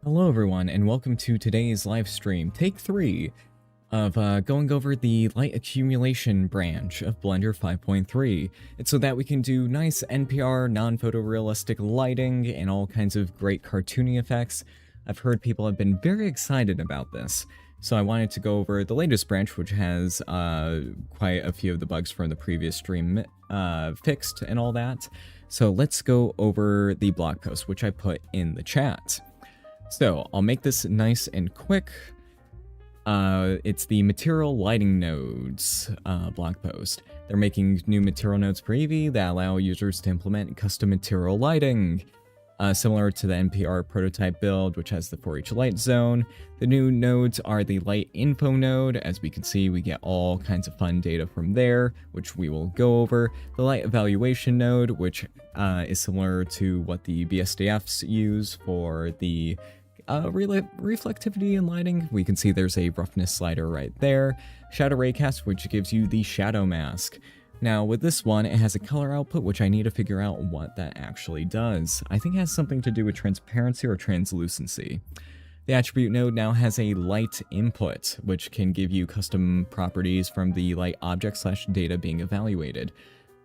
Hello everyone, and welcome to today's live stream, take 3 of going over the light accumulation branch of Blender 5.3. It's so that we can do nice NPR, non-photorealistic lighting, and all kinds of great cartoony effects. I've heard people have been very excited about this, so I wanted to go over the latest branch, which has quite a few of the bugs from the previous stream fixed and all that. So let's go over the blog post, which I put in the chat. So, I'll make this nice and quick. It's the material lighting nodes blog post. They're making new material nodes per EV that allow users to implement custom material lighting. Similar to the NPR prototype build, which has the for each light zone. The new nodes are the light info node. As we can see, we get all kinds of fun data from there, which we will go over. The light evaluation node, which is similar to what the BSDFs use for the reflectivity and lighting. We can see there's a roughness slider right there. Shadow raycast, which gives you the shadow mask. Now, with this one, it has a color output, which I need to figure out what that actually does. I think it has something to do with transparency or translucency. The attribute node now has a light input, which can give you custom properties from the light object/data being evaluated.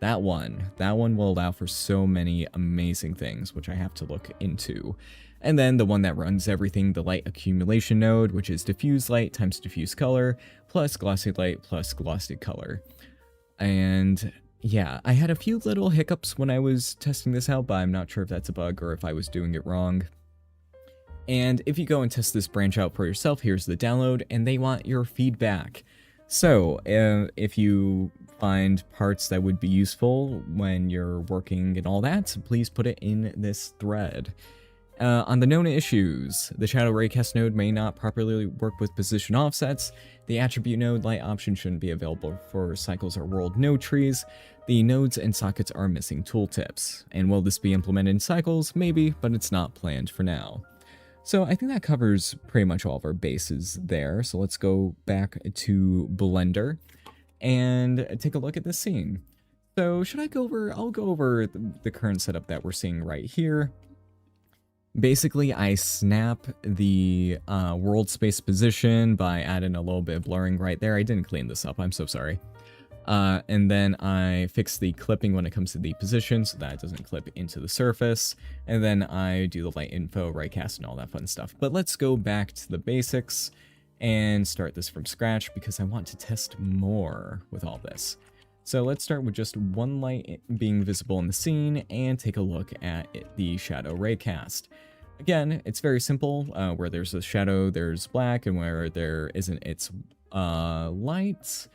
That one will allow for so many amazing things, which I have to look into. And then the one that runs everything, the light accumulation node, which is diffuse light times diffuse color, plus glossy light plus glossy color. And yeah, I had a few little hiccups when I was testing this out, but I'm not sure if that's a bug or if I was doing it wrong. And if you go and test this branch out for yourself, here's the download, and they want your feedback. So if you find parts that would be useful when you're working and all that, please put it in this thread. On the known issues, the shadow raycast node may not properly work with position offsets. The attribute node light option shouldn't be available for cycles or world node trees. The nodes and sockets are missing tooltips. And will this be implemented in cycles? Maybe, but it's not planned for now. So I think that covers pretty much all of our bases there. So let's go back to Blender and take a look at this scene. So should I go over? I'll go over the current setup that we're seeing right here. Basically, I snap the world space position by adding a little bit of blurring right there. I didn't clean this up, I'm so sorry. And then I fix the clipping when it comes to the position so that it doesn't clip into the surface. And then I do the light info, raycast, and all that fun stuff. But let's go back to the basics and start this from scratch because I want to test more with all this. So let's start with just one light being visible in the scene and take a look at the shadow raycast. Again, it's very simple. Where there's a shadow, there's black, and where there isn't, it's light.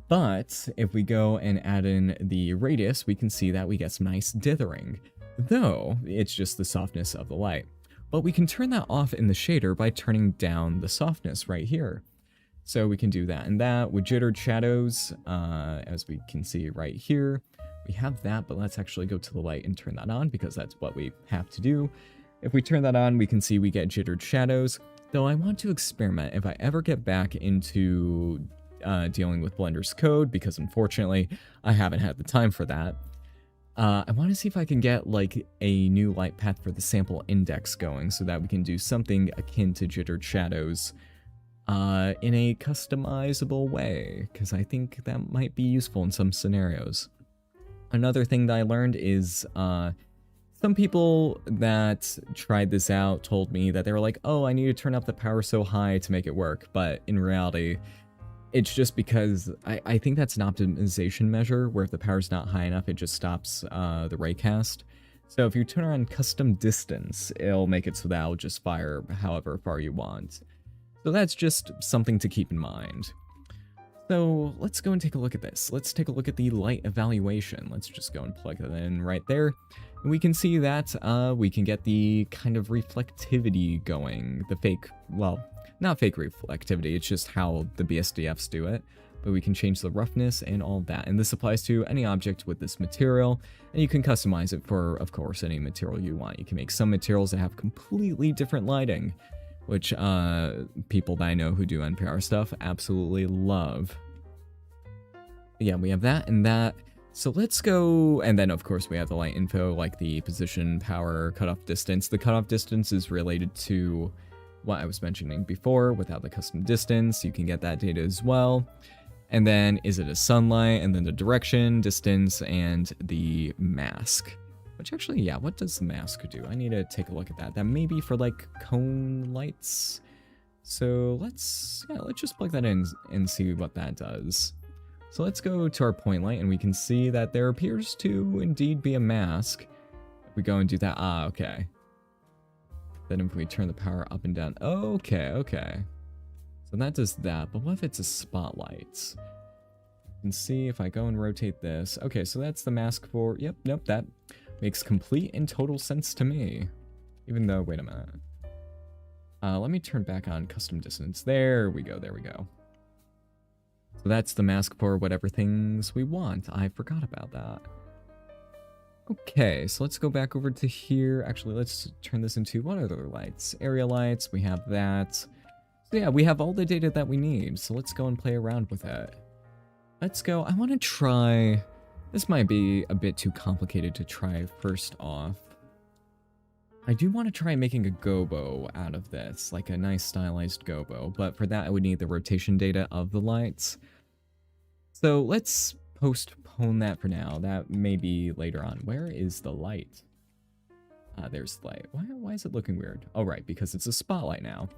But if we go and add in the radius, we can see that we get some nice dithering, though it's just the softness of the light. But we can turn that off in the shader by turning down the softness right here. So we can do that and that with jittered shadows, as we can see right here. We have that, but let's actually go to the light and turn that on because that's what we have to do. If we turn that on, we can see we get jittered shadows, though I want to experiment if I ever get back into dealing with Blender's code, because unfortunately I haven't had the time for that. I want to see if I can get like a new light path for the sample index going so that we can do something akin to jittered shadows in a customizable way, because I think that might be useful in some scenarios. Another thing that I learned is some people that tried this out told me that they were like, oh, I need to turn up the power so high to make it work, but in reality, it's just because I think that's an optimization measure, where if the power's not high enough, it just stops the raycast. So if you turn on custom distance, it'll make it so that it'll just fire however far you want. So that's just something to keep in mind. So let's go and take a look at this. Let's take a look at the light evaluation. Let's just go and plug that in right there. And we can see that we can get the kind of reflectivity going. The fake, well, not fake reflectivity, it's just how the BSDFs do it. But we can change the roughness and all that. And this applies to any object with this material. And you can customize it for, of course, any material you want. You can make some materials that have completely different lighting, which people that I know who do NPR stuff absolutely love. Yeah, we have that and that. So let's go, and then of course we have the light info, like the position, power, cutoff distance. The cutoff distance is related to what I was mentioning before. Without the custom distance, you can get that data as well. And then, is it a sunlight, and then the direction, distance, and the mask. Which actually, yeah, what does the mask do? I need to take a look at that. That may be for like cone lights. So let's just plug that in and see what that does. So let's go to our point light, and we can see that there appears to indeed be a mask. If we go and do that, okay. Then if we turn the power up and down, okay. So that does that, but what if it's a spotlight? You can see if I go and rotate this. Okay, so that's the mask for, yep, nope, that makes complete and total sense to me. Even though, wait a minute. Let me turn back on custom distance. There we go. So that's the mask for whatever things we want. I forgot about that. Okay, so let's go back over to here. Actually, let's turn this into what other lights? Area lights, we have that. So yeah, we have all the data that we need. So let's go and play around with it. Let's go. I want to try... This might be a bit too complicated to try first off. I do want to try making a gobo out of this, like a nice stylized gobo, but for that I would need the rotation data of the lights. So let's postpone that for now. That may be later on. Where is the light? There's the light. Why is it looking weird? Oh, right, because it's a spotlight now.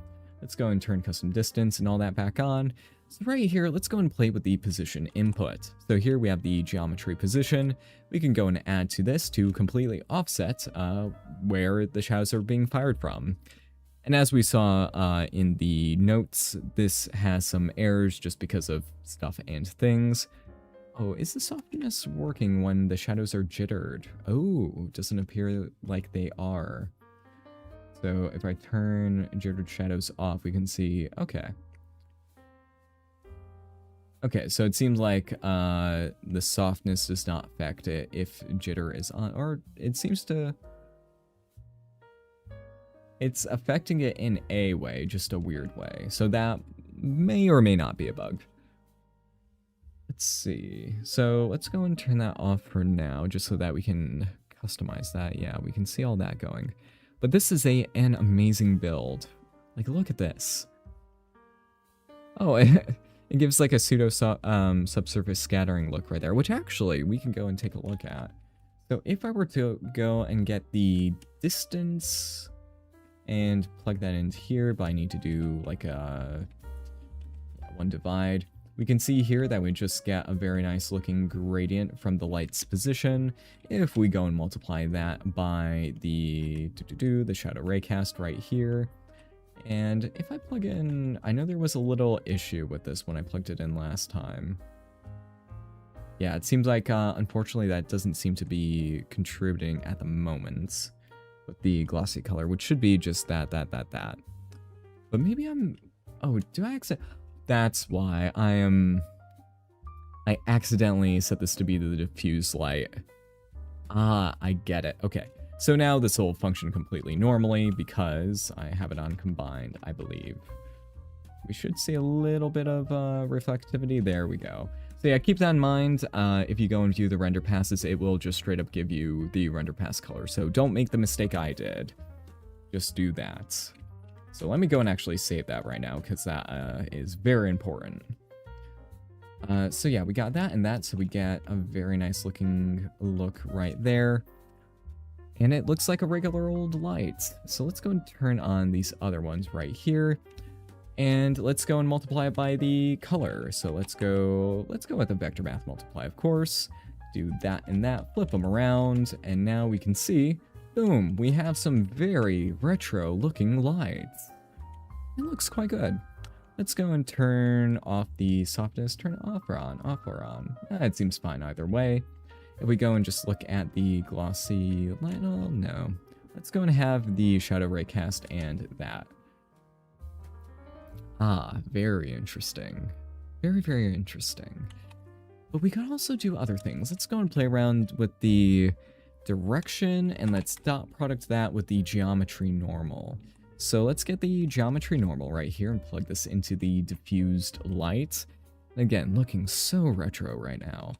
Let's go and turn custom distance and all that back on. So right here, let's go and play with the position input. So here we have the geometry position. We can go and add to this to completely offset where the shadows are being fired from. And as we saw in the notes, this has some errors just because of stuff and things. Oh, is the softness working when the shadows are jittered? Oh, doesn't appear like they are. So if I turn jittered shadows off, we can see, okay. Okay, so it seems like the softness does not affect it if jitter is on, or it seems to... It's affecting it in a way, just a weird way. So that may or may not be a bug. Let's see. So let's go and turn that off for now, just so that we can customize that. Yeah, we can see all that going. But this is an amazing build. Like, look at this. Oh, it gives like a pseudo-subsurface scattering look right there, which actually we can go and take a look at. So if I were to go and get the distance and plug that into here, but I need to do like a one divide. We can see here that we just get a very nice looking gradient from the light's position. If we go and multiply that by the shadow raycast right here. And if I plug in, I know there was a little issue with this when I plugged it in last time. Yeah, it seems like, unfortunately, that doesn't seem to be contributing at the moment with the glossy color, which should be just that. But maybe I'm, oh, do I accidentally, that's why I accidentally set this to be the diffuse light. Ah, I get it. Okay. So now this will function completely normally because I have it on combined, I believe. We should see a little bit of reflectivity. There we go. So yeah, keep that in mind. If you go and view the render passes, it will just straight up give you the render pass color. So don't make the mistake I did. Just do that. So let me go and actually save that right now because that is very important. So yeah, we got that and that. So we get a very nice looking look right there. And it looks like a regular old light. So let's go and turn on these other ones right here. And let's go and multiply it by the color. So let's go with the vector math multiply, of course. Do that and that, flip them around, and now we can see, boom, we have some very retro looking lights. It looks quite good. Let's go and turn off the softness, turn it off or on. It seems fine either way. If we go and just look at the glossy light, oh no. Let's go and have the shadow raycast and that. Ah, very interesting. Very, very interesting. But we could also do other things. Let's go and play around with the direction, and let's dot product that with the geometry normal. So let's get the geometry normal right here and plug this into the diffused light. Again, looking so retro right now.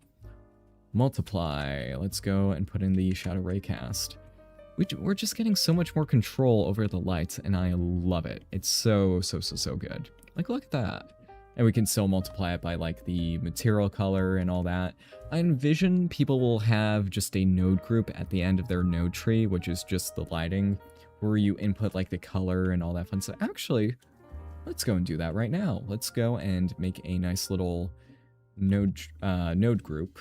multiply. Let's go and put in the shadow raycast. We're just getting so much more control over the lights, and I love it. It's so good. Like, look at that. And we can still multiply it by, like, the material color and all that. I envision people will have just a node group at the end of their node tree, which is just the lighting, where you input, like, the color and all that fun stuff. Actually, let's go and do that right now. Let's go and make a nice little node group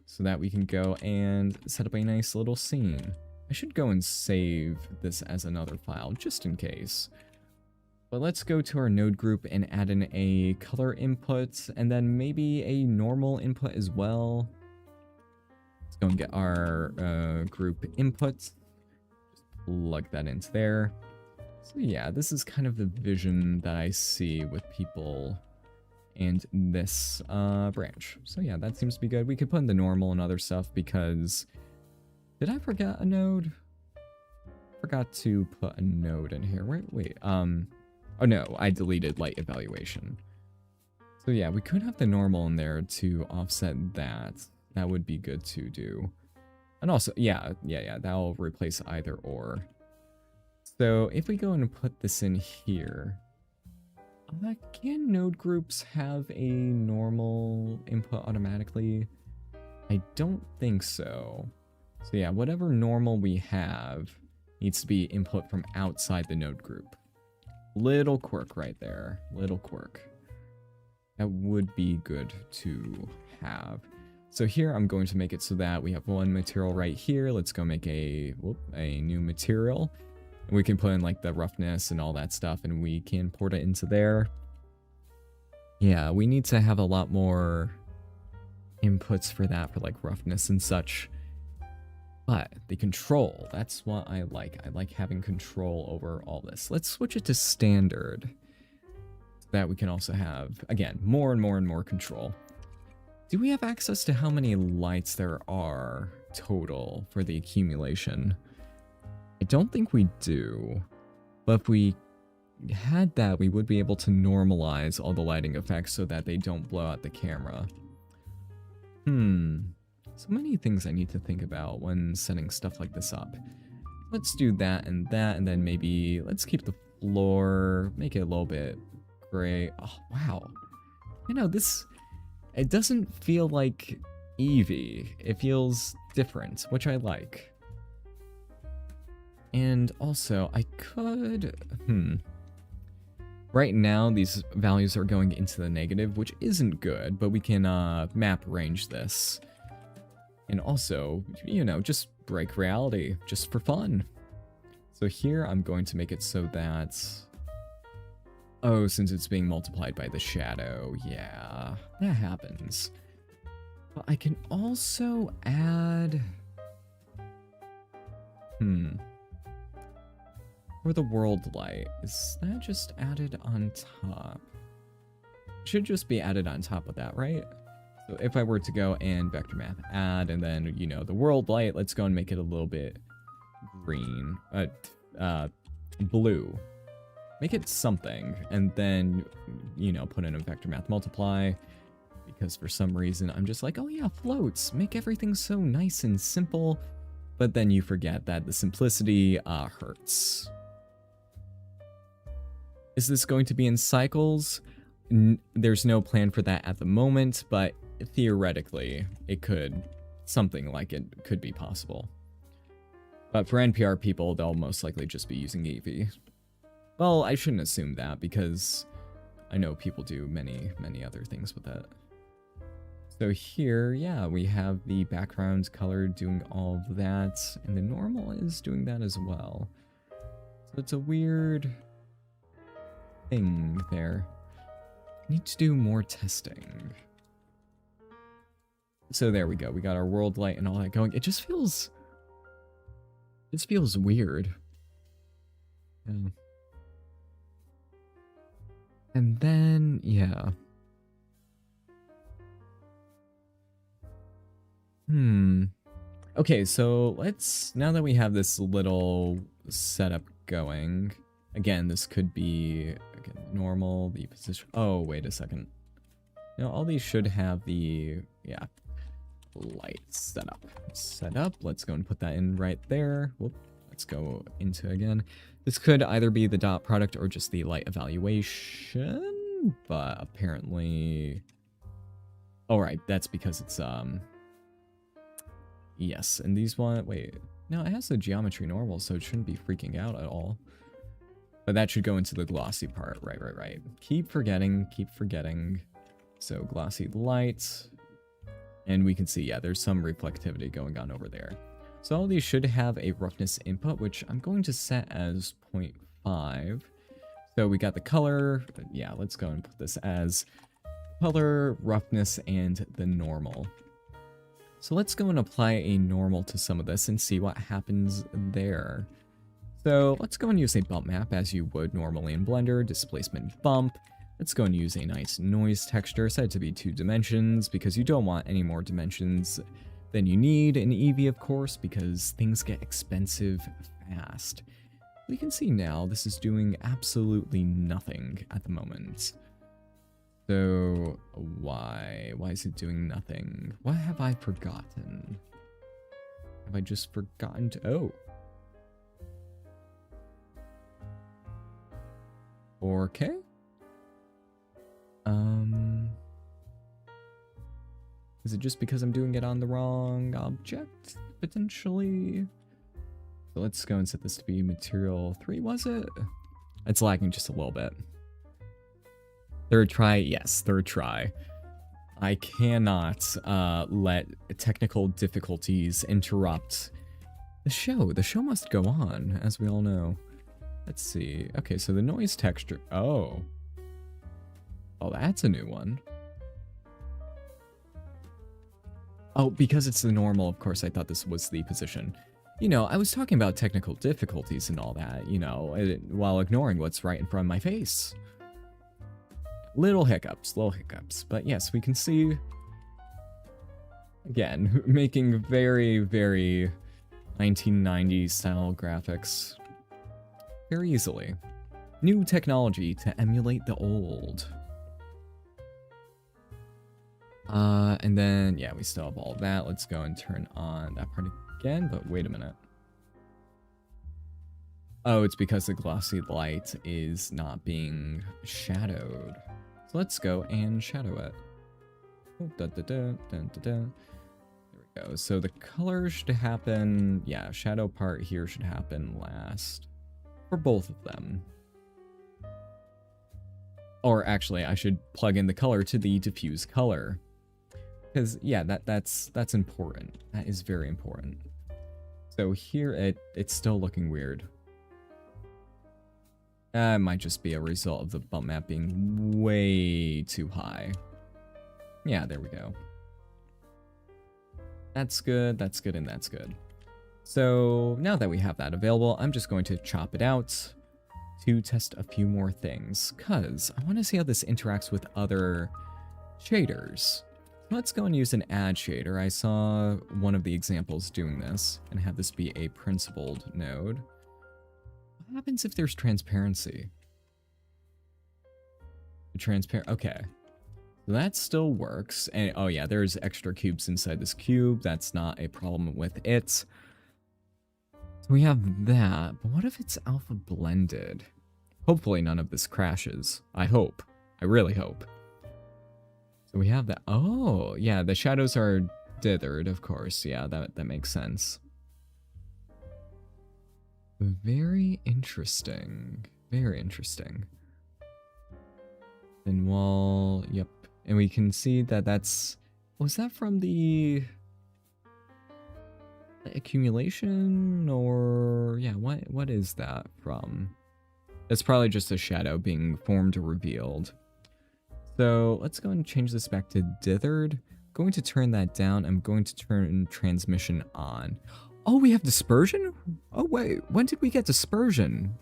so that we can go and set up a nice little scene. I should go and save this as another file, just in case. But let's go to our node group and add in a color input, and then maybe a normal input as well. Let's go and get our group input. Just plug that into there. So yeah, this is kind of the vision that I see with people and this branch. So yeah, that seems to be good. We could put in the normal and other stuff because... Did I forget a node? Forgot to put a node in here. Wait. Oh no, I deleted light evaluation. So yeah, we could have the normal in there to offset that. That would be good to do. And also, yeah, that'll replace either or. So if we go and put this in here, can node groups have a normal input automatically? I don't think so. So yeah, whatever normal we have needs to be input from outside the node group. Little quirk right there. Little quirk. That would be good to have. So here I'm going to make it so that we have one material right here. Let's go make a new material. And we can put in like the roughness and all that stuff, and we can port it into there. Yeah, we need to have a lot more inputs for that, for like roughness and such. But the control, that's what I like. I like having control over all this. Let's switch it to standard so that we can also have, again, more and more control. Do we have access to how many lights there are total for the accumulation? I don't think we do, but if we had that, we would be able to normalize all the lighting effects so that they don't blow out the camera. So many things I need to think about when setting stuff like this up. Let's do that, and then maybe let's keep the floor, make it a little bit gray. Oh, wow. You know, it doesn't feel like Eevee. It feels different, which I like. And also, I could, Right now, these values are going into the negative, which isn't good, but we can map range this. And also, you know, just break reality, just for fun. So here, I'm going to make it so that... Oh, since it's being multiplied by the shadow, yeah, that happens. But I can also add... For the world light, is that just added on top? It should just be added on top of that, right? So if I were to go and vector math add, and then, you know, the world light, let's go and make it a little bit green, blue. Make it something, and then, you know, put in a vector math multiply, because for some reason I'm just like, oh yeah, floats, make everything so nice and simple, but then you forget that the simplicity hurts. Is this going to be in cycles? There's no plan for that at the moment, but theoretically, something like it could be possible. But for NPR people, they'll most likely just be using Eevee. Well, I shouldn't assume that, because I know people do many other things with it. So here, yeah, we have the background color doing all of that, and the normal is doing that as well. So it's a weird thing there. Need to do more testing. So there we go. We got our world light and all that going. It just feels weird. Yeah. And then, yeah. Okay, so now that we have this little setup going, again, this could be, again, normal, the position. Oh, wait a second. No, all these should have the, yeah. light setup. Setup, let's go and put that in right there. Whoop, let's go into again. This could either be the dot product or just the light evaluation, but apparently... All right, that's because it's, yes, and these one, wait, no, it has the geometry normal, so it shouldn't be freaking out at all. But that should go into the glossy part, right. Keep forgetting. So glossy light, and we can see, yeah, there's some reflectivity going on over there. So all these should have a roughness input, which I'm going to set as 0.5. So we got the color, but yeah, let's go and put this as color, roughness, and the normal. So let's go and apply a normal to some of this and see what happens there. So let's go and use a bump map as you would normally in Blender, displacement bump. Let's go and use a nice noise texture set to be 2 dimensions because you don't want any more dimensions than you need in Eevee, of course, because things get expensive fast. We can see now this is doing absolutely nothing at the moment. So why is it doing nothing? What have I forgotten? Have I just forgotten to... Oh. 4K? Is it just because I'm doing it on the wrong object, potentially? So let's go and set this to be material 3, was it? It's lagging just a little bit. Third try, yes, third try. I cannot let technical difficulties interrupt the show. The show must go on, as we all know. Let's see. Okay, so the noise texture. Oh, that's a new one. Oh, because it's the normal, of course, I thought this was the position. You know, I was talking about technical difficulties and all that, you know, while ignoring what's right in front of my face. Little hiccups. But yes, we can see, again, making very, very 1990s style graphics very easily. New technology to emulate the old. And then, yeah, we still have all that. Let's go and turn on that part again, but wait a minute. Oh, it's because the glossy light is not being shadowed. So let's go and shadow it. Oh, there we go. So the color should happen, yeah, shadow part here should happen last. For both of them. Or actually, I should plug in the color to the diffuse color. Because, yeah, that's important. That is very important. So here, it's still looking weird. It might just be a result of the bump map being way too high. Yeah, there we go. That's good, and that's good. So now that we have that available, I'm just going to chop it out to test a few more things, because I want to see how this interacts with other shaders. Let's go and use an add shader. I saw one of the examples doing this, and have this be a principled node. What happens if there's transparency? Okay. That still works. And oh yeah, there's extra cubes inside this cube. That's not a problem with it. So we have that, but what if it's alpha blended? Hopefully none of this crashes. I hope. I really hope. So we have that. Oh, yeah, the shadows are dithered, of course. Yeah, that makes sense. Very interesting. Very interesting. Thin wall, yep. And we can see that that's... Was that from the accumulation? Or... Yeah, what is that from? It's probably just a shadow being formed or revealed. So let's go and change this back to dithered. Going to turn that down. I'm going to turn transmission on. Oh, we have dispersion? Oh, wait. When did we get dispersion?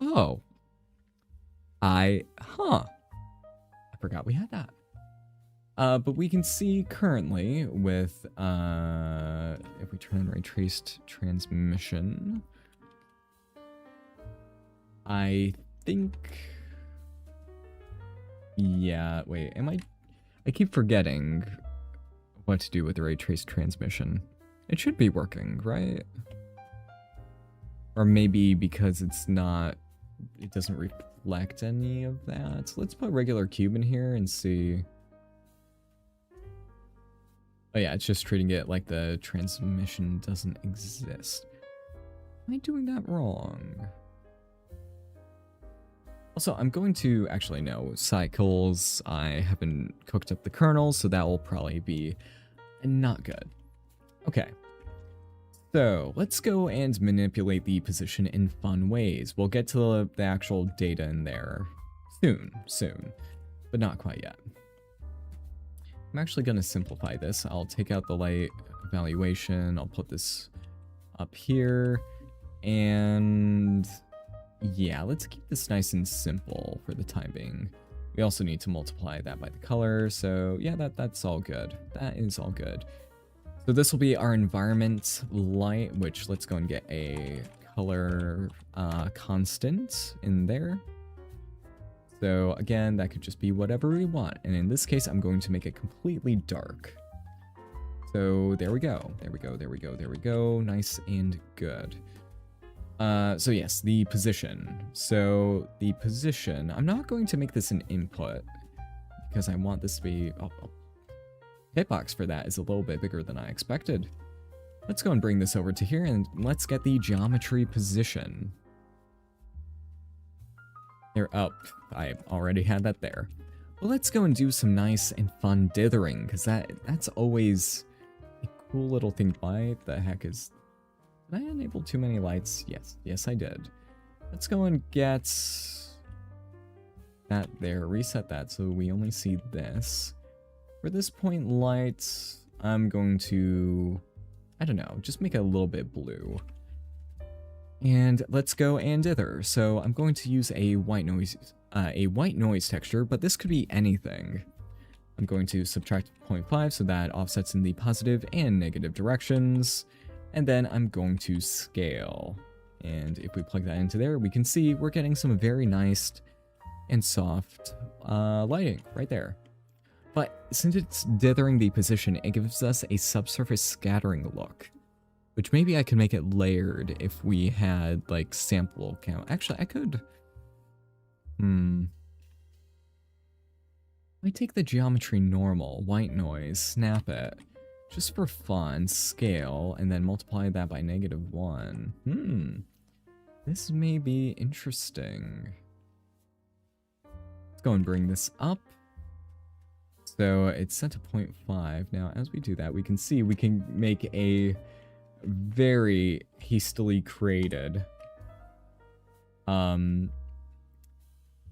Oh. I forgot we had that. But we can see currently with, if we turn ray traced transmission, I think... Yeah, wait, I keep forgetting what to do with the ray trace transmission. It should be working, right? Or maybe because it's not, it doesn't reflect any of that. So let's put regular cube in here and see. Oh yeah, it's just treating it like the transmission doesn't exist. Am I doing that wrong? Also, I'm going to, actually no, cycles. I haven't cooked up the kernels, so that will probably be not good. Okay. So, let's go and manipulate the position in fun ways. We'll get to the actual data in there soon, but not quite yet. I'm actually going to simplify this. I'll take out the light evaluation. I'll put this up here. And yeah, let's keep this nice and simple for the time being. We also need to multiply that by the color. So yeah, that's all good. That is all good. So this will be our environment light, which let's go and get a color constant in there. So again, that could just be whatever we want. And in this case, I'm going to make it completely dark. So there we go. There we go. There we go. There we go. Nice and good. So yes, the position. So the position, I'm not going to make this an input because I want this to be, hitbox for that is a little bit bigger than I expected. Let's go and bring this over to here and let's get the geometry position. They're up. I already had that there. Well, let's go and do some nice and fun dithering because that's always a cool little thing. Why the heck is... Did I enable too many lights? Yes I did. Let's go and get that there, reset that so we only see this. For this point light, I'm going to, I don't know, just make it a little bit blue. And let's go and dither. So I'm going to use a white noise texture, but this could be anything. I'm going to subtract 0.5 so that offsets in the positive and negative directions. And then I'm going to scale. And if we plug that into there, we can see we're getting some very nice and soft lighting right there. But since it's dithering the position, it gives us a subsurface scattering look. Which maybe I could make it layered if we had like sample count. Actually, I could... I take the geometry normal, white noise, snap it. Just for fun, scale, and then multiply that by -1. This may be interesting. Let's go and bring this up. So it's set to 0.5. Now, as we do that, we can see we can make a very hastily created.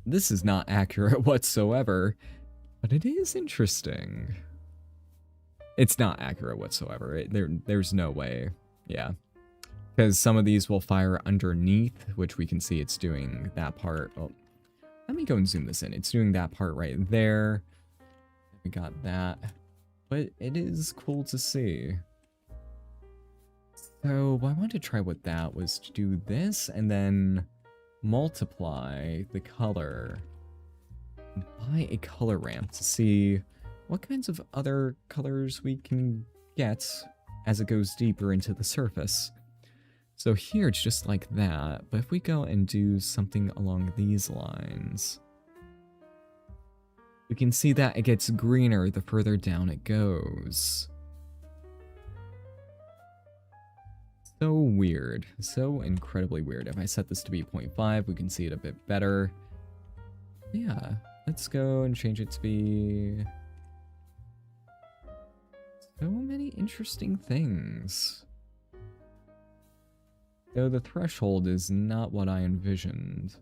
This is not accurate whatsoever, but it is interesting. It's not accurate whatsoever. There's no way. Yeah. Because some of these will fire underneath, which we can see it's doing that part. Oh, let me go and zoom this in. It's doing that part right there. We got that. But it is cool to see. So what I wanted to try with that was to do this and then multiply the color by a color ramp to see what kinds of other colors we can get as it goes deeper into the surface. So here it's just like that, but if we go and do something along these lines, we can see that it gets greener the further down it goes. So weird, so incredibly weird. If I set this to be 0.5, we can see it a bit better. Yeah, let's go and change it to be... So many interesting things. Though the threshold is not what I envisioned.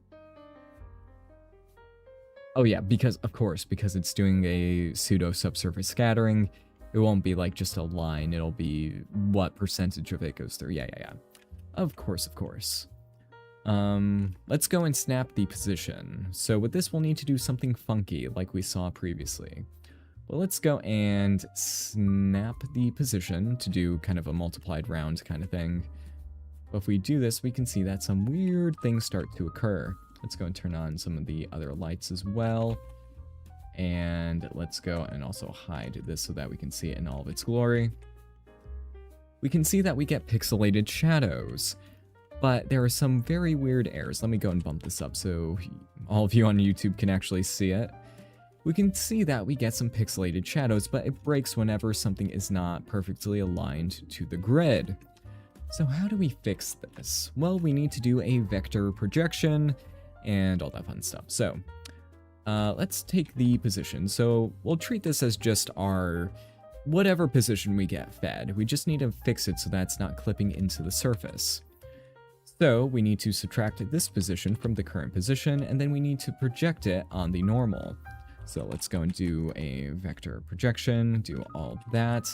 Oh yeah, because, of course, because it's doing a pseudo-subsurface scattering, it won't be like just a line, it'll be what percentage of it goes through. Yeah. Of course. Let's go and snap the position. So with this, we'll need to do something funky like we saw previously. Well, let's go and snap the position to do kind of a multiplied round kind of thing. But if we do this, we can see that some weird things start to occur. Let's go and turn on some of the other lights as well. And let's go and also hide this so that we can see it in all of its glory. We can see that we get pixelated shadows, but there are some very weird errors. Let me go and bump this up so all of you on YouTube can actually see it. We can see that we get some pixelated shadows, but it breaks whenever something is not perfectly aligned to the grid. So how do we fix this? Well, we need to do a vector projection and all that fun stuff. So let's take the position. So we'll treat this as just our whatever position we get fed. We just need to fix it so that's not clipping into the surface. So we need to subtract this position from the current position, and then we need to project it on the normal. So let's go and do a vector projection, do all that.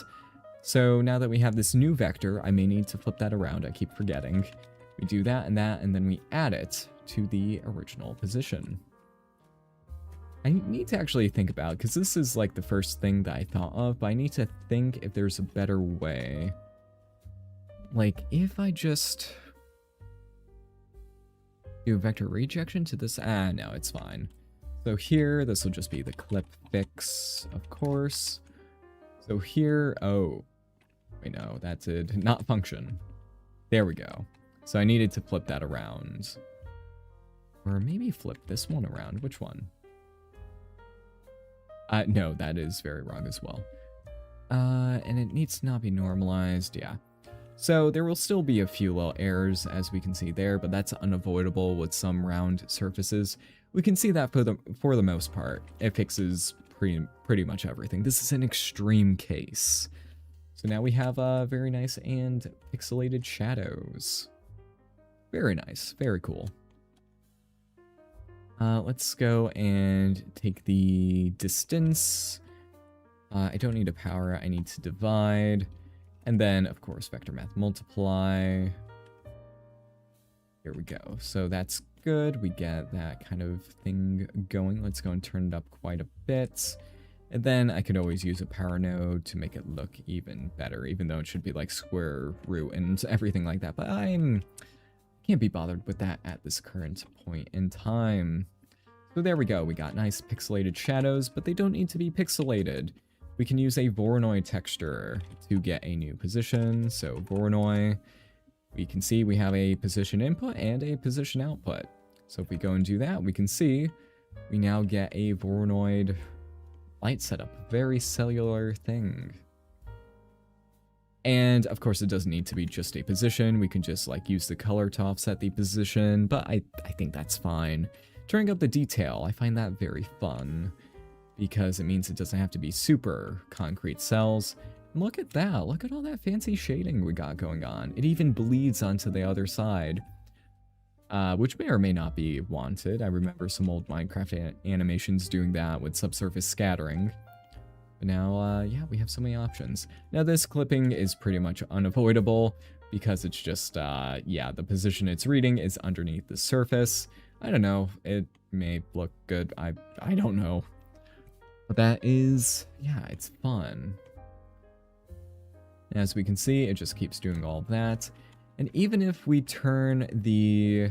So now that we have this new vector, I may need to flip that around. I keep forgetting. We do that, and then we add it to the original position. I need to actually think about, because this is like the first thing that I thought of, but I need to think if there's a better way. Like, if I just do a vector rejection to this, no, it's fine. So here, this will just be the clip fix, of course. So here, oh, wait, no, that did not function. There we go. So I needed to flip that around. Or maybe flip this one around. Which one? No, that is very wrong as well. And it needs to not be normalized, yeah. So there will still be a few little errors, as we can see there, but that's unavoidable with some round surfaces. We can see that for the most part, it fixes pretty much everything. This is an extreme case. So now we have very nice and pixelated shadows. Very nice, very cool. Let's go and take the distance. I don't need a power, I need to divide. And then, of course, vector math multiply. Here we go. So that's good. We get that kind of thing going. Let's go and turn it up quite a bit. And then I could always use a power node to make it look even better, even though it should be like square root and everything like that. But can't be bothered with that at this current point in time. So there we go. We got nice pixelated shadows, but they don't need to be pixelated. We can use a Voronoi texture to get a new position. So Voronoi, we can see we have a position input and a position output. So if we go and do that, we can see we now get a Voronoi light setup. Very cellular thing. And of course, it doesn't need to be just a position. We can just like use the color to offset the position, but I think that's fine. Turning up the detail, I find that very fun because it means it doesn't have to be super concrete cells. And look at that. Look at all that fancy shading we got going on. It even bleeds onto the other side, which may or may not be wanted. I remember some old Minecraft animations doing that with subsurface scattering. But now, yeah, we have so many options. Now, this clipping is pretty much unavoidable because it's just, yeah, the position it's reading is underneath the surface. I don't know. It may look good. I don't know. But that is, yeah, it's fun. As we can see, it just keeps doing all that. And even if we turn the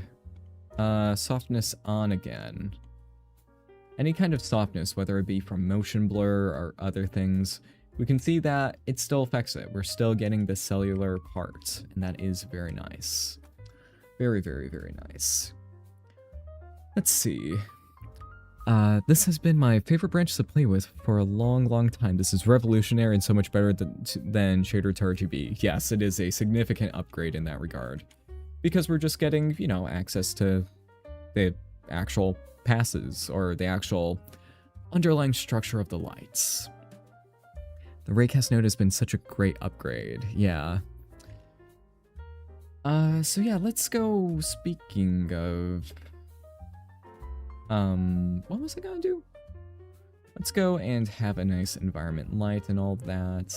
softness on again, any kind of softness, whether it be from motion blur or other things, we can see that it still affects it. We're still getting the cellular part, and that is very nice. Very, very, very nice. Let's see. This has been my favorite branch to play with for a long, long time. This is revolutionary and so much better than Shader to RGB. Yes, it is a significant upgrade in that regard. Because we're just getting, you know, access to the actual passes, or the actual underlying structure of the lights. The raycast node has been such a great upgrade, yeah. So yeah, let's go, speaking of... what was I gonna do? Let's go and have a nice environment light and all that.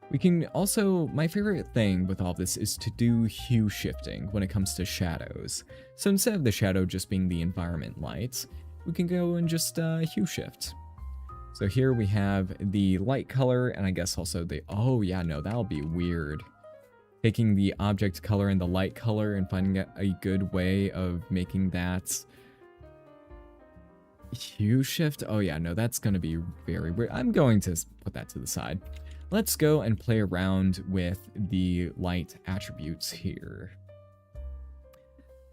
We can also, my favorite thing with all this is to do hue shifting when it comes to shadows. So instead of the shadow just being the environment light, we can go and just hue shift. So here we have the light color, and I guess also the, oh yeah, no, that'll be weird. Taking the object color and the light color and finding a good way of making that hue shift. Oh yeah, no, that's going to be very weird. I'm going to put that to the side. Let's go and play around with the light attributes here.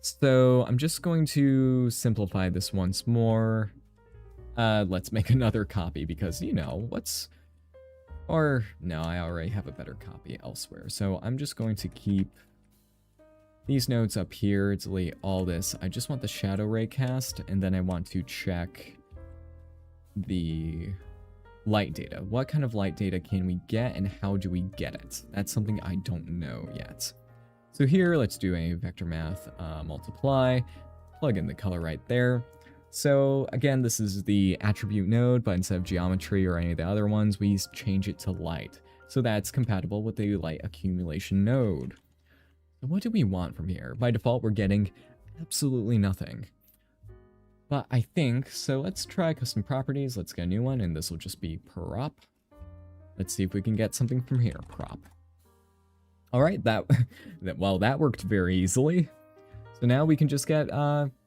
So I'm just going to simplify this once more. Let's make another copy because, you know, or no, I already have a better copy elsewhere. So I'm just going to keep these nodes up here, delete all this. I just want the shadow raycast, and then I want to check the light data. What kind of light data can we get, and how do we get it? That's something I don't know yet. So here, let's do a vector math multiply, plug in the color right there. So again, this is the attribute node, but instead of geometry or any of the other ones, we change it to light. So that's compatible with the light accumulation node. So what do we want from here? By default, we're getting absolutely nothing. But I think, so let's try custom properties. Let's get a new one, and this will just be prop. Let's see if we can get something from here, prop. All right, well, that worked very easily. So now we can just get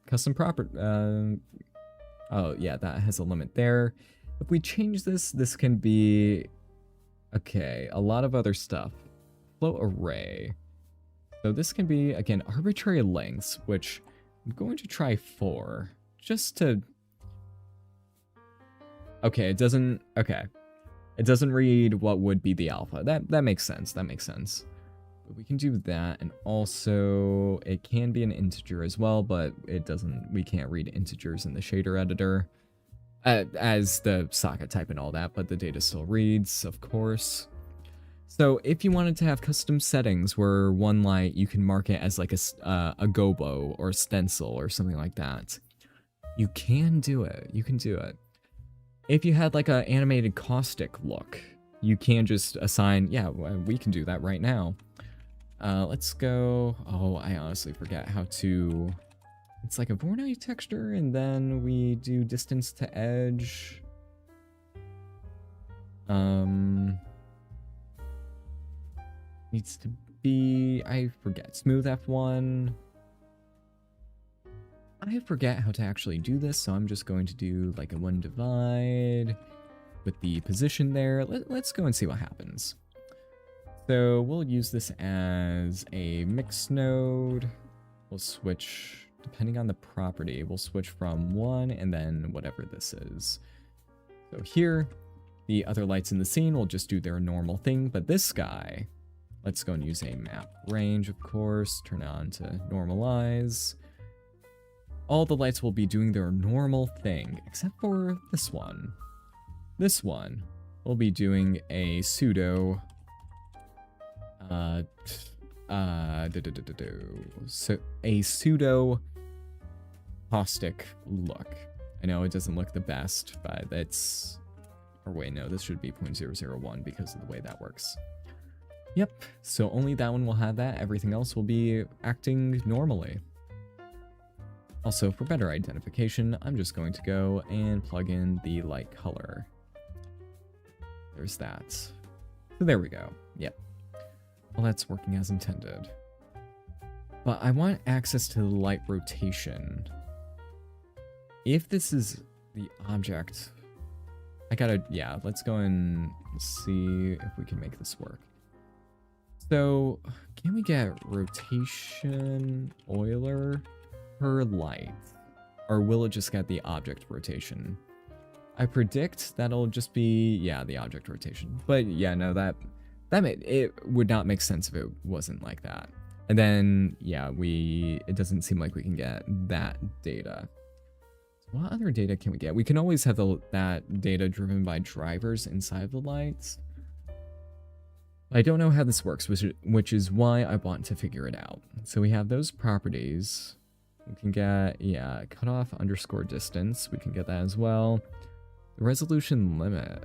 custom property. Oh yeah, that has a limit there. If we change this, this can be, okay, a lot of other stuff. Float array. So this can be, again, arbitrary lengths, which I'm going to try 4, just to, okay, it doesn't read what would be the alpha. That makes sense, But we can do that, and also, it can be an integer as well, but we can't read integers in the shader editor, as the socket type and all that, but the data still reads, of course. So if you wanted to have custom settings where one light, you can mark it as like a gobo or stencil or something like that, you can do it. You can do it. If you had like an animated caustic look, you can just assign, yeah, we can do that right now. Let's go, oh, I honestly forget how to, it's like a Voronoi texture, and then we do distance to edge. Needs to be, I forget, smooth F1. I forget how to actually do this, so I'm just going to do like a 1 divide with the position there. Let's go and see what happens. So we'll use this as a mix node. We'll switch, depending on the property, we'll switch from 1 and then whatever this is. So here, the other lights in the scene will just do their normal thing, but this guy, let's go and use a map range, of course, turn it on to normalize. All the lights will be doing their normal thing, except for this one. This one will be doing a pseudo so a pseudo caustic look. I know it doesn't look the best, but it's, or wait, no, this should be 0.001 because of the way that works. Yep, so only that one will have that. Everything else will be acting normally. Also, for better identification, I'm just going to go and plug in the light color. There's that. So there we go. Yep. Well, that's working as intended. But I want access to the light rotation. If this is the object, I gotta, yeah, let's go and see if we can make this work. So, can we get rotation Euler per light? Or will it just get the object rotation? I predict that'll just be, yeah, the object rotation. But yeah, no, it would not make sense if it wasn't like that. And then, yeah, it doesn't seem like we can get that data. So what other data can we get? We can always have that data driven by drivers inside of the lights. I don't know how this works, which is why I want to figure it out. So we have those properties. We can get, yeah, cutoff underscore distance. We can get that as well. The resolution limit.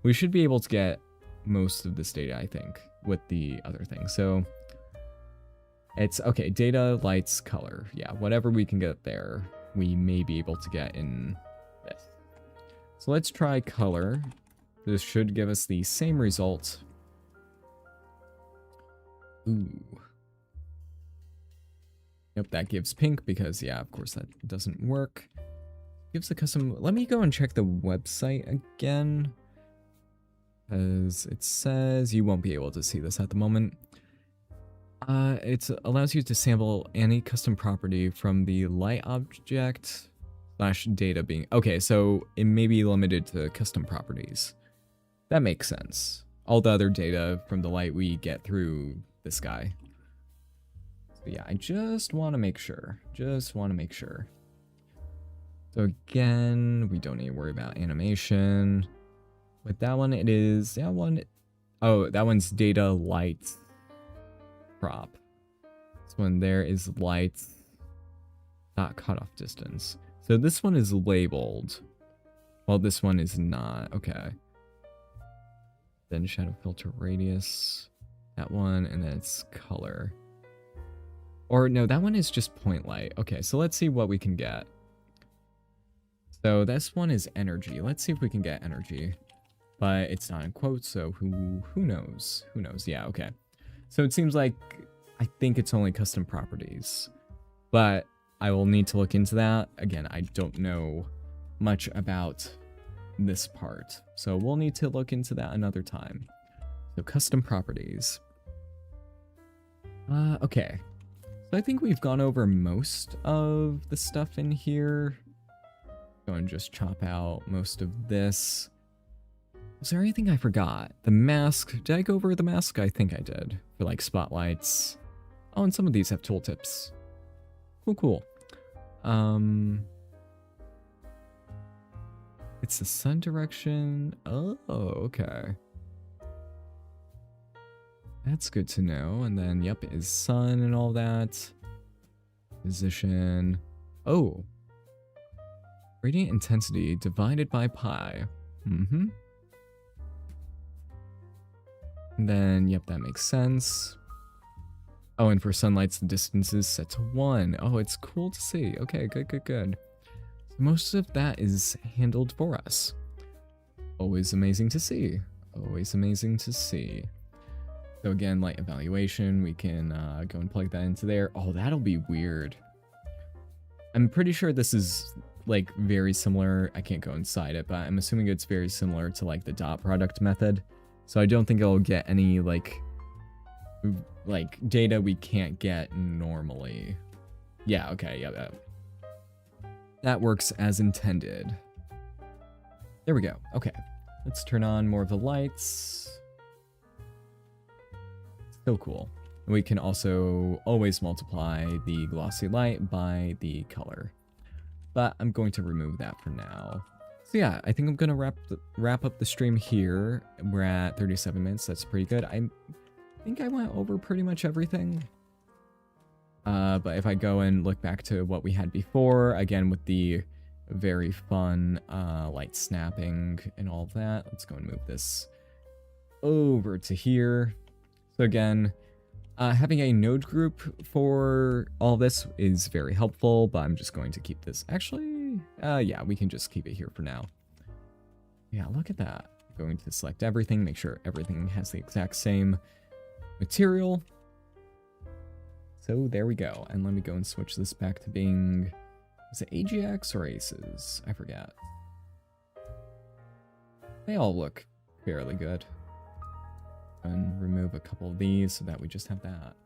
We should be able to get most of this data, I think, with the other thing. So it's, okay, data, lights, color. Yeah, whatever we can get there, we may be able to get in this. So let's try color. This should give us the same result. Ooh. Yep, that gives pink because, yeah, of course that doesn't work. gives a custom. Let me go and check the website again, because it says you won't be able to see this at the moment. It allows you to sample any custom property from the light object / data being... Okay, so it may be limited to custom properties. That makes sense. All the other data from the light we get through this guy. So yeah, I just want to make sure. So again, we don't need to worry about animation. With that one, it is... That one... Oh, that one's data light prop. This one there is light dot cutoff distance. So this one is labeled. Well, this one is not. Okay. Then shadow filter radius. That one, and then it's color. Or no, that one is just point light. Okay, so let's see what we can get. So this one is energy. Let's see if we can get energy. But it's not in quotes, so who knows? Who knows? Yeah, okay. So it seems like I think it's only custom properties. But I will need to look into that. Again, I don't know much about this part. So we'll need to look into that another time. So custom properties. Okay. So I think we've gone over most of the stuff in here. Go and just chop out most of this. Was there anything I forgot? The mask. Did I go over the mask? I think I did. For like spotlights. Oh, and some of these have tooltips. Cool. It's the sun direction. Oh, okay. That's good to know. And then, yep, it is sun and all that. Position. Oh. Radiant intensity divided by pi. And then, yep, that makes sense. Oh, and for sunlights, the distance is set to 1. Oh, it's cool to see. Okay, good. So most of that is handled for us. Always amazing to see. So again, light evaluation, we can go and plug that into there. Oh, that'll be weird. I'm pretty sure this is like very similar. I can't go inside it, but I'm assuming it's very similar to like the dot product method. So I don't think it'll get any like data we can't get normally. Yeah, okay, yeah, that works as intended. There we go. Okay, let's turn on more of the lights. So cool. We can also always multiply the glossy light by the color. But I'm going to remove that for now. So yeah, I think I'm going to wrap up the stream here. We're at 37 minutes. That's pretty good. I think I went over pretty much everything. But if I go and look back to what we had before, again with the very fun light snapping and all of that. Let's go and move this over to here. So again, having a node group for all this is very helpful, but I'm just going to keep this. Actually, yeah, we can just keep it here for now. Yeah, look at that. I'm going to select everything, make sure everything has the exact same material. So there we go. And let me go and switch this back to being, is it AGX or ACES? I forget. They all look fairly good. And remove a couple of these so that we just have that.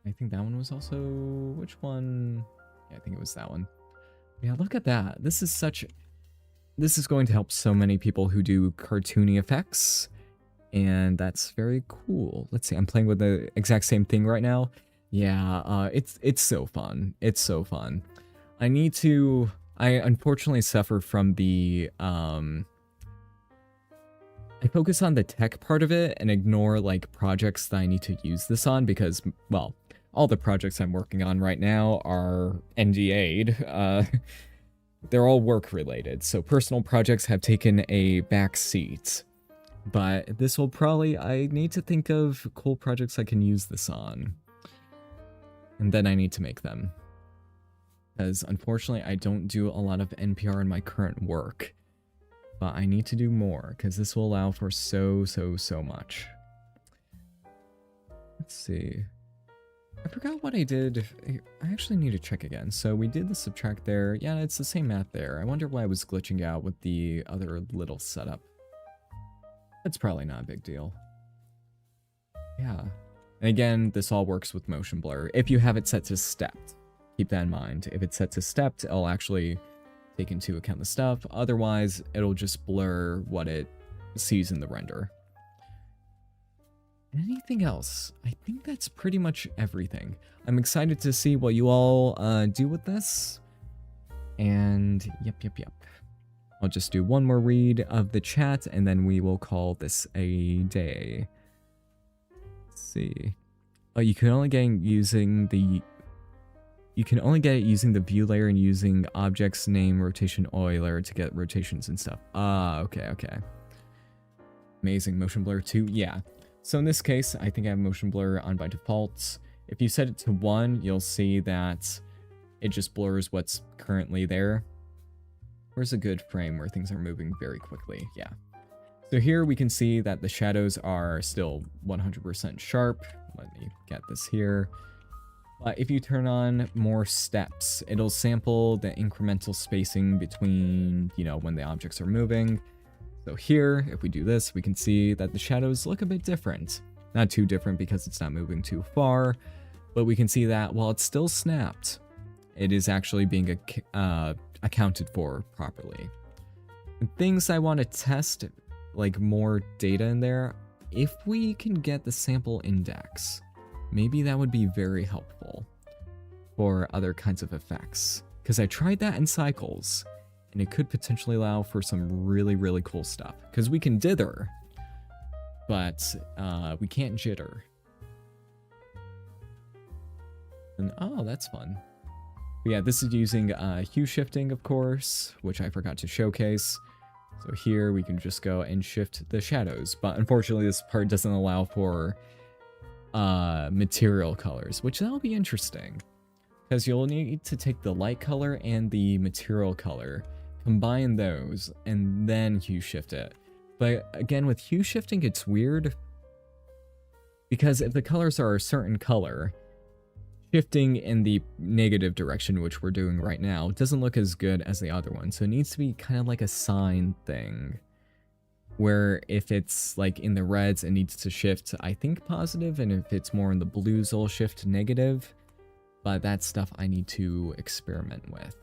I think that one was also, which one? Yeah, I think it was that one. Yeah, look at that. This is going to help so many people who do cartoony effects. And that's very cool. Let's see, I'm playing with the exact same thing right now. Yeah, it's so fun. It's so fun. I unfortunately suffer from the, I focus on the tech part of it and ignore like projects that I need to use this on because, well, all the projects I'm working on right now are NDA'd. They're all work related, so personal projects have taken a back seat. But this will probably, I need to think of cool projects I can use this on. And then I need to make them. Because unfortunately I don't do a lot of NPR in my current work. But I need to do more, because this will allow for so much. Let's see. I forgot what I did. I actually need to check again. So we did the subtract there. Yeah, it's the same math there. I wonder why I was glitching out with the other little setup. It's probably not a big deal. Yeah. And again, this all works with motion blur. If you have it set to stepped, keep that in mind. If it's set to stepped, it'll actually take into account the stuff. Otherwise, it'll just blur what it sees in the render. Anything else? I think that's pretty much everything. I'm excited to see what you all do with this. And yep. I'll just do one more read of the chat, and then we will call this a day. Let's see. Oh, you can only get it using the view layer and using objects name rotation Euler to get rotations and stuff. Ah, okay. Amazing. Motion blur 2, yeah. So in this case, I think I have motion blur on by default. If you set it to 1, you'll see that it just blurs what's currently there. Where's a good frame where things are moving very quickly? Yeah. So here we can see that the shadows are still 100% sharp. Let me get this here. But if you turn on more steps, it'll sample the incremental spacing between, when the objects are moving. So here, if we do this, we can see that the shadows look a bit different. Not too different because it's not moving too far, but we can see that while it's still snapped, it is actually being accounted for properly. And things I want to test, like more data in there, if we can get the sample index, maybe that would be very helpful for other kinds of effects. Because I tried that in Cycles, and it could potentially allow for some really cool stuff. Because we can dither, but we can't jitter. And oh, that's fun. But yeah, this is using hue shifting, of course, which I forgot to showcase. So here we can just go and shift the shadows, but unfortunately this part doesn't allow for material colors, which that'll be interesting. Because you'll need to take the light color and the material color, combine those, and then hue shift it. But again, with hue shifting, it's weird. Because if the colors are a certain color, shifting in the negative direction, which we're doing right now, doesn't look as good as the other one. So it needs to be kind of like a sine thing, where if it's like in the reds, it needs to shift, I think, positive, and if it's more in the blues, it'll shift negative. But that's stuff I need to experiment with.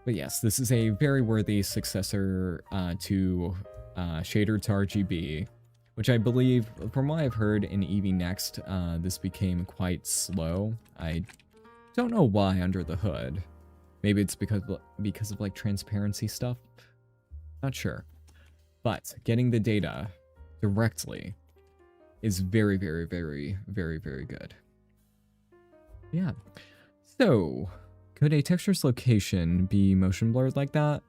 But yes, this is a very worthy successor to Shader to RGB, which I believe, from what I've heard in Eevee Next, this became quite slow. I don't know why under the hood. Maybe it's because of like transparency stuff. Not sure. But getting the data directly is very good. Yeah. So, could a texture's location be motion blurred like that?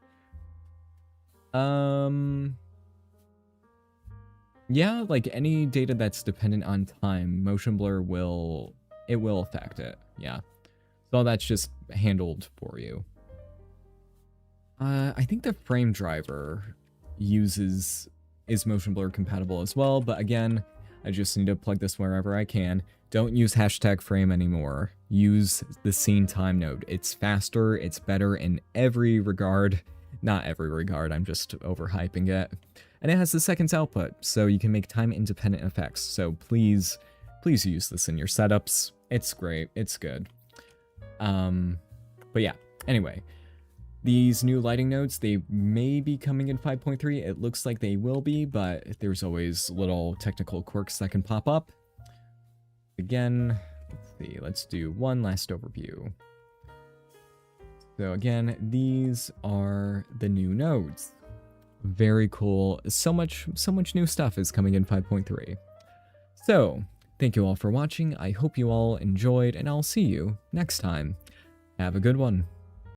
Yeah, like any data that's dependent on time, motion blur will affect it. Yeah. So that's just handled for you. I think the frame driver is motion blur compatible as well, but again, I just need to plug this wherever I can. Don't use hashtag frame anymore. Use the scene time node. It's faster, it's better in every regard. Not every regard, I'm just overhyping it. And it has the seconds output, so you can make time-independent effects. So please use this in your setups. It's great, it's good. But yeah, anyway. These new lighting nodes, they may be coming in 5.3. It looks like they will be, but there's always little technical quirks that can pop up. Again, let's see, let's do one last overview. So again, these are the new nodes. Very cool. So much new stuff is coming in 5.3. So, thank you all for watching. I hope you all enjoyed, and I'll see you next time. Have a good one.